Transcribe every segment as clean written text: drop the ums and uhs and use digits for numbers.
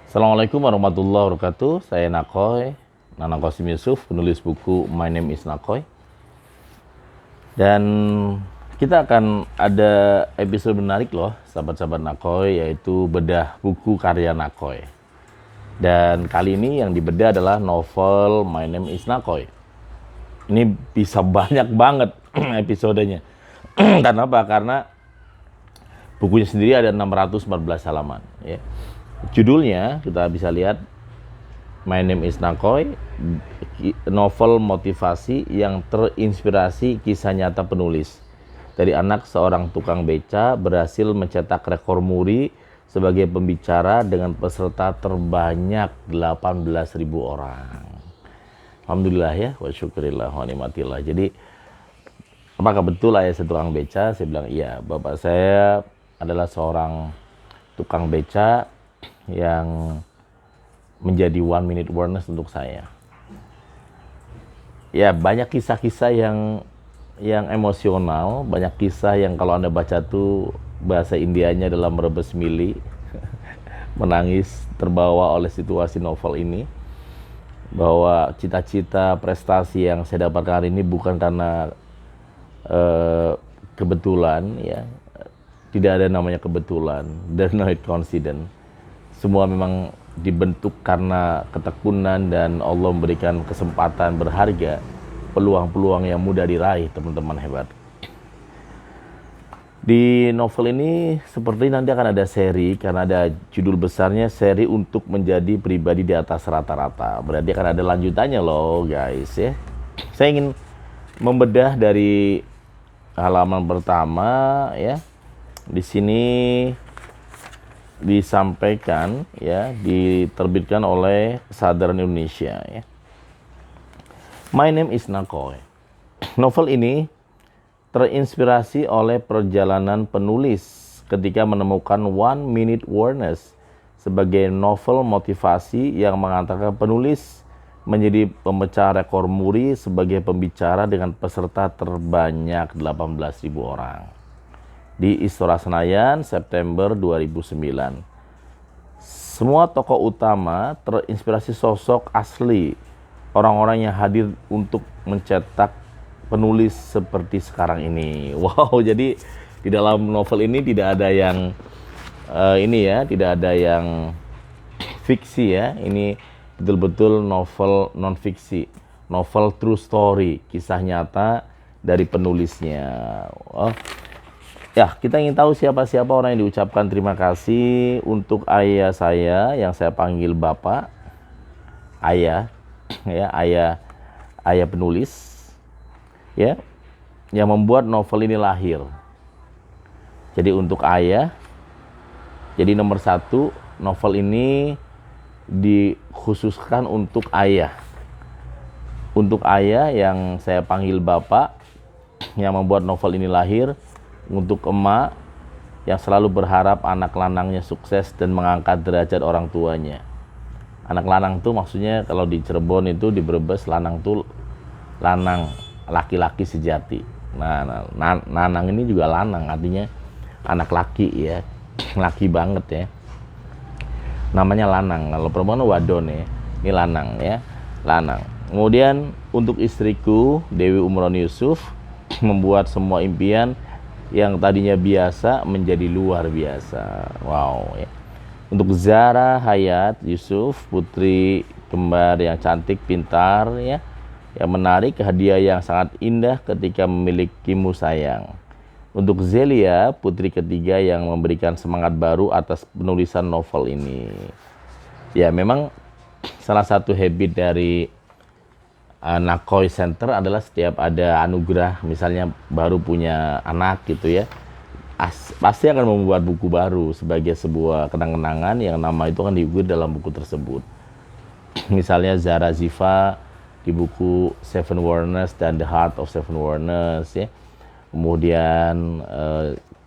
Assalamualaikum warahmatullahi wabarakatuh. Saya Nakoy, Nanang Qasim Yusuf, penulis buku My Name is Nakoy. Dan kita akan ada episode menarik loh, sahabat-sahabat Nakoy, yaitu bedah buku karya Nakoy. Dan kali ini yang dibedah adalah novel My Name is Nakoy. Ini bisa banyak banget episodenya. Karena apa? Karena bukunya sendiri ada 614 halaman. Ya. Judulnya kita bisa lihat My Name is Nakoy, novel motivasi yang terinspirasi kisah nyata penulis. Dari anak seorang tukang beca berhasil mencetak rekor muri sebagai pembicara dengan peserta terbanyak 18.000 orang. Alhamdulillah ya, wa syukurillah wa nikmatillah. Jadi apakah betul ayah saya tukang beca? Saya bilang iya, bapak saya adalah seorang tukang beca yang menjadi one minute warners untuk saya. Ya, banyak kisah-kisah yang emosional, banyak kisah yang kalau Anda baca tuh bahasa Indianya adalah merebes mili, menangis terbawa oleh situasi novel ini. Bahwa cita-cita prestasi yang saya dapatkan hari ini bukan karena kebetulan ya. Tidak ada namanya kebetulan, there's no coincidence. Semua memang dibentuk karena ketekunan dan Allah memberikan kesempatan berharga, peluang-peluang yang mudah diraih, teman-teman hebat. Di novel ini seperti nanti akan ada seri, karena ada judul besarnya seri untuk menjadi pribadi di atas rata-rata. Berarti akan ada lanjutannya loh guys ya. Saya ingin membedah dari halaman pertama ya. Di sini disampaikan ya, diterbitkan oleh Kesadaran Indonesia ya. My Name is Nakoy. Novel ini terinspirasi oleh perjalanan penulis ketika menemukan One Minute Warners sebagai novel motivasi yang mengantarkan penulis menjadi pemecah rekor muri sebagai pembicara dengan peserta terbanyak 18.000 orang. Di Istora Senayan, September 2009. Semua tokoh utama terinspirasi sosok asli, orang-orang yang hadir untuk mencetak penulis seperti sekarang ini. Wow, jadi di dalam novel ini tidak ada yang tidak ada yang fiksi ya. Ini betul-betul novel non-fiksi, novel true story, kisah nyata dari penulisnya. Ya, kita ingin tahu siapa-siapa orang yang diucapkan terima kasih untuk ayah saya yang saya panggil Bapak. Ayah, ya, ayah penulis, ya, yang membuat novel ini lahir. Jadi untuk ayah, jadi nomor satu, novel ini dikhususkan untuk ayah. Untuk ayah yang saya panggil Bapak, yang membuat novel ini lahir. Untuk emak yang selalu berharap anak lanangnya sukses dan mengangkat derajat orang tuanya. Anak lanang tuh maksudnya kalau di Cirebon itu, di Brebes, lanang tuh lanang, laki-laki sejati. Nah, nanang ini juga lanang, artinya anak laki ya, laki banget ya. Namanya lanang, kalau perempuan wadon ya, ini lanang ya, lanang. Kemudian untuk istriku Dewi Umron Yusuf, membuat semua impian yang tadinya biasa menjadi luar biasa. Wow ya. Untuk Zara Hayat Yusuf, putri kembar yang cantik, pintar ya, yang menarik, hadiah yang sangat indah ketika memilikimu sayang. Untuk Zelia, putri ketiga yang memberikan semangat baru atas penulisan novel ini. Ya, memang salah satu habit dari Nakoy Center adalah setiap ada anugerah, misalnya baru punya anak gitu ya, pasti akan membuat buku baru sebagai sebuah kenang-kenangan yang nama itu akan diukir dalam buku tersebut. Misalnya Zara Ziva di buku Seven Warners dan The Heart of Seven Warners ya. Kemudian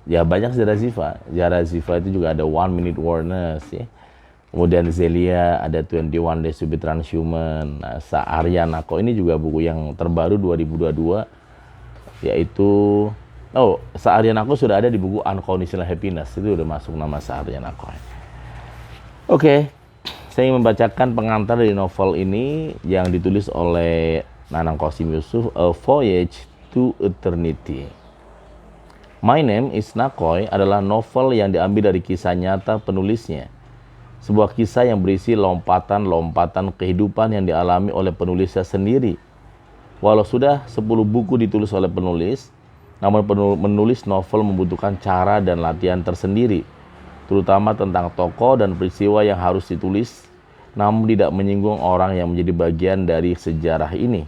ya banyak Zara Ziva. Zara Ziva itu juga ada One Minute Warners ya. Kemudian Zelia ada 21 Days to be Transhuman. Nah, Arya Nako ini juga buku yang terbaru 2022, yaitu Arya Nako sudah ada di buku Unconditional Happiness, itu udah masuk nama Arya Nako. Oke, saya ingin membacakan pengantar dari novel ini yang ditulis oleh Nanang Qasim Yusuf, A Voyage to Eternity. My Name is Nakoy adalah novel yang diambil dari kisah nyata penulisnya. Sebuah kisah yang berisi lompatan-lompatan kehidupan yang dialami oleh penulisnya sendiri. Walau sudah 10 buku ditulis oleh penulis, namun menulis novel membutuhkan cara dan latihan tersendiri, terutama tentang tokoh dan peristiwa yang harus ditulis, namun tidak menyinggung orang yang menjadi bagian dari sejarah ini.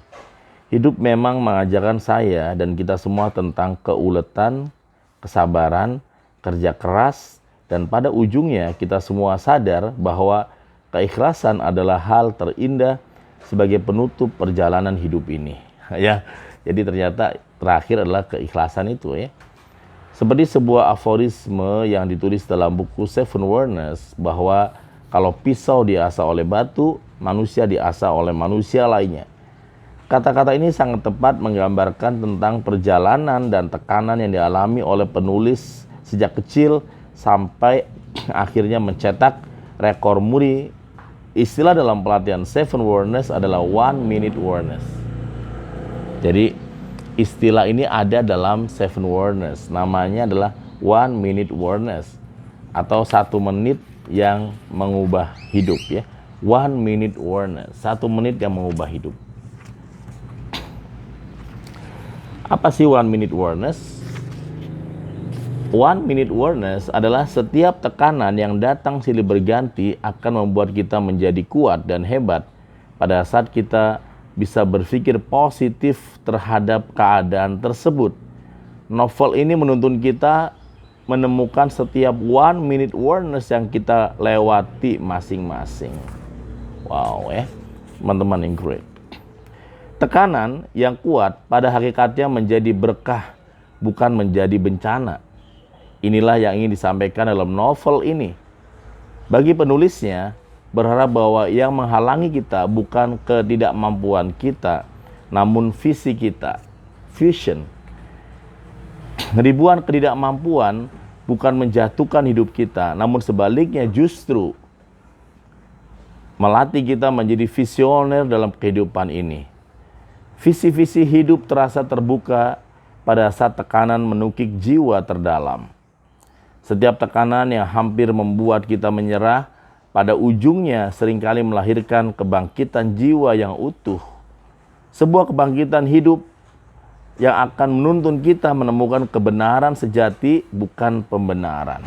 Hidup memang mengajarkan saya dan kita semua tentang keuletan, kesabaran, kerja keras, dan pada ujungnya kita semua sadar bahwa keikhlasan adalah hal terindah sebagai penutup perjalanan hidup ini. Ya, jadi ternyata terakhir adalah keikhlasan itu ya. Seperti sebuah aforisme yang ditulis dalam buku Seven Wonders bahwa kalau pisau diasah oleh batu, manusia diasah oleh manusia lainnya. Kata-kata ini sangat tepat menggambarkan tentang perjalanan dan tekanan yang dialami oleh penulis sejak kecil sampai akhirnya mencetak rekor muri. Istilah dalam pelatihan Seven Wonders adalah 1 minute wonders. Jadi istilah ini ada dalam Seven Wonders. Namanya adalah 1 minute wonders atau 1 menit yang mengubah hidup ya. 1 minute wonders, 1 menit yang mengubah hidup. Apa sih 1 minute wonders? 1 minute wonders adalah setiap tekanan yang datang silih berganti akan membuat kita menjadi kuat dan hebat pada saat kita bisa berpikir positif terhadap keadaan tersebut. Novel ini menuntun kita menemukan setiap 1 minute wonders yang kita lewati masing-masing. Wow teman-teman yang great. Tekanan yang kuat pada hakikatnya menjadi berkah, bukan menjadi bencana. Inilah yang ingin disampaikan dalam novel ini. Bagi penulisnya, berharap bahwa yang menghalangi kita bukan ketidakmampuan kita, namun visi kita, vision. Ribuan ketidakmampuan bukan menjatuhkan hidup kita, namun sebaliknya justru melatih kita menjadi visioner dalam kehidupan ini. Visi-visi hidup terasa terbuka pada saat tekanan menukik jiwa terdalam. Setiap tekanan yang hampir membuat kita menyerah, pada ujungnya seringkali melahirkan kebangkitan jiwa yang utuh. Sebuah kebangkitan hidup yang akan menuntun kita menemukan kebenaran sejati, bukan pembenaran.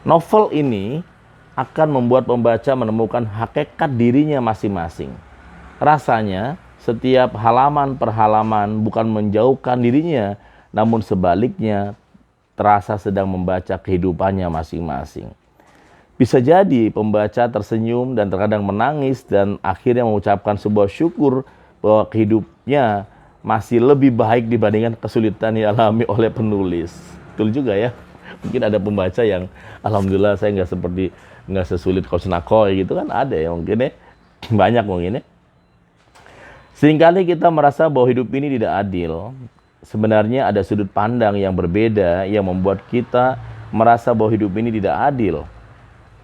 Novel ini akan membuat pembaca menemukan hakikat dirinya masing-masing. Rasanya, setiap halaman per halaman bukan menjauhkan dirinya, namun sebaliknya terasa sedang membaca kehidupannya masing-masing. Bisa jadi pembaca tersenyum dan terkadang menangis dan akhirnya mengucapkan sebuah syukur bahwa hidupnya masih lebih baik dibandingkan kesulitan yang dialami oleh penulis. Betul juga ya. Mungkin ada pembaca yang alhamdulillah saya nggak sesulit Coach Nakoy gitu kan, ada ya mungkin ya. Banyak mungkin ya. Seringkali kita merasa bahwa hidup ini tidak adil. Sebenarnya ada sudut pandang yang berbeda yang membuat kita merasa bahwa hidup ini tidak adil.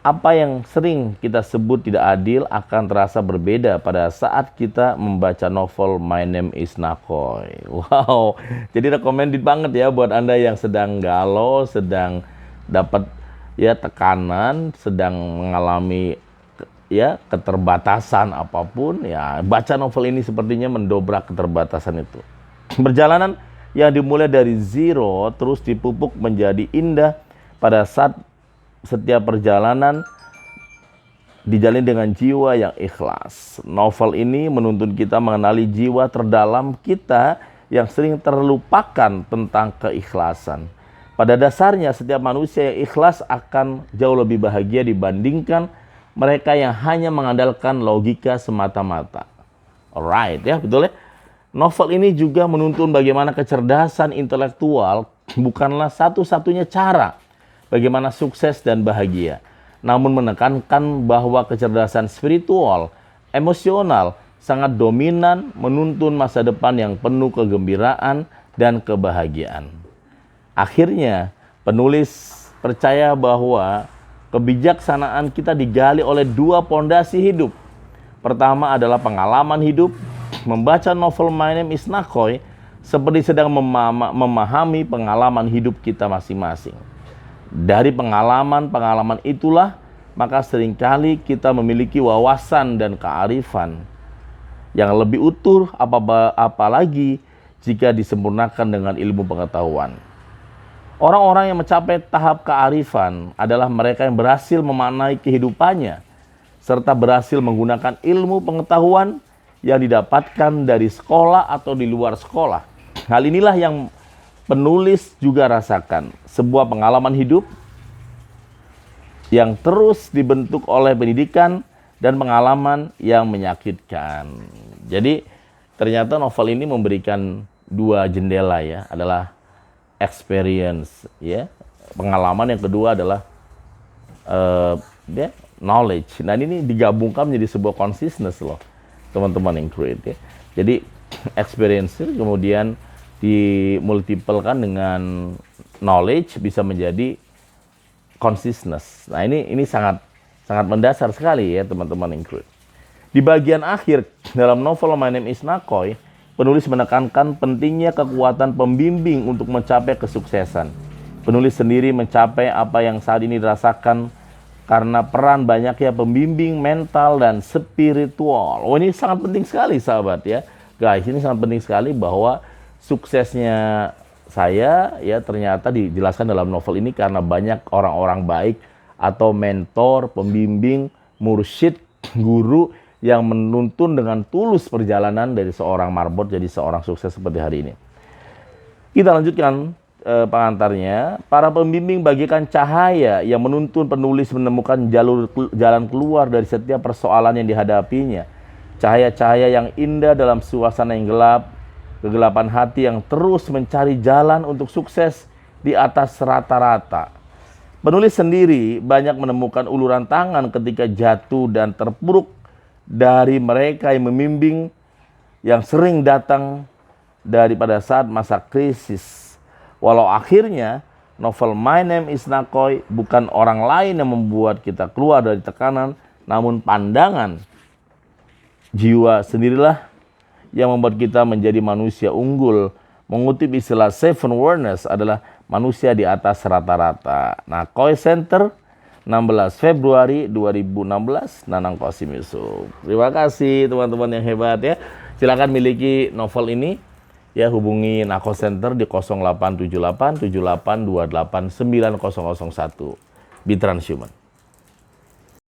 Apa yang sering kita sebut tidak adil akan terasa berbeda pada saat kita membaca novel My Name is Nakoy. Wow, jadi recommended banget ya buat Anda yang sedang galau, sedang dapat ya tekanan, sedang mengalami ya keterbatasan apapun, ya baca novel ini sepertinya mendobrak keterbatasan itu. Perjalanan yang dimulai dari zero terus dipupuk menjadi indah pada saat setiap perjalanan dijalin dengan jiwa yang ikhlas. Novel ini menuntun kita mengenali jiwa terdalam kita yang sering terlupakan tentang keikhlasan. Pada dasarnya setiap manusia yang ikhlas akan jauh lebih bahagia dibandingkan mereka yang hanya mengandalkan logika semata-mata. Alright ya, betul ya. Novel ini juga menuntun bagaimana kecerdasan intelektual bukanlah satu-satunya cara bagaimana sukses dan bahagia, namun menekankan bahwa kecerdasan spiritual, emosional sangat dominan menuntun masa depan yang penuh kegembiraan dan kebahagiaan. Akhirnya, penulis percaya bahwa kebijaksanaan kita digali oleh dua pondasi hidup. Pertama adalah pengalaman hidup. Membaca novel My Name is Nakoy seperti sedang memahami pengalaman hidup kita masing-masing. Dari pengalaman-pengalaman itulah, maka seringkali kita memiliki wawasan dan kearifan yang lebih utuh, apalagi jika disempurnakan dengan ilmu pengetahuan. Orang-orang yang mencapai tahap kearifan adalah mereka yang berhasil memaknai kehidupannya, serta berhasil menggunakan ilmu pengetahuan yang didapatkan dari sekolah atau di luar sekolah. Hal inilah yang penulis juga rasakan, sebuah pengalaman hidup yang terus dibentuk oleh pendidikan dan pengalaman yang menyakitkan. Jadi ternyata novel ini memberikan dua jendela ya, adalah experience ya, pengalaman. Yang kedua adalah knowledge. Nah ini digabungkan menjadi sebuah consciousness loh teman-teman yang create ya. Jadi experience kemudian dimultiplekan dengan knowledge bisa menjadi consciousness. Nah ini sangat mendasar sekali ya teman-teman yang create. Di bagian akhir dalam novel My Name is Nakoy, penulis menekankan pentingnya kekuatan pembimbing untuk mencapai kesuksesan. Penulis sendiri mencapai apa yang saat ini dirasakan karena peran banyaknya pembimbing mental dan spiritual. Oh ini sangat penting sekali sahabat ya. Guys, ini sangat penting sekali bahwa suksesnya saya ya ternyata dijelaskan dalam novel ini karena banyak orang-orang baik atau mentor, pembimbing, mursyid, guru yang menuntun dengan tulus perjalanan dari seorang marbot jadi seorang sukses seperti hari ini. Kita lanjutkan pengantarnya. Para pembimbing bagikan cahaya yang menuntun penulis menemukan jalan keluar dari setiap persoalan yang dihadapinya. Cahaya-cahaya yang indah dalam suasana yang gelap, kegelapan hati yang terus mencari jalan untuk sukses di atas rata-rata. Penulis sendiri banyak menemukan uluran tangan ketika jatuh dan terpuruk dari mereka yang membimbing yang sering datang daripada saat masa krisis. Walau akhirnya novel My Name is Nakoy bukan orang lain yang membuat kita keluar dari tekanan, namun pandangan jiwa sendirilah yang membuat kita menjadi manusia unggul. Mengutip istilah Seven Wonders adalah manusia di atas rata-rata. Nakoy Center, 16 Februari 2016, Nanang Qasim Yusuf. Terima kasih teman-teman yang hebat ya. Silakan miliki novel ini. Ya, hubungi Nakoy Center di 0878 7828 9001. Be Transhuman.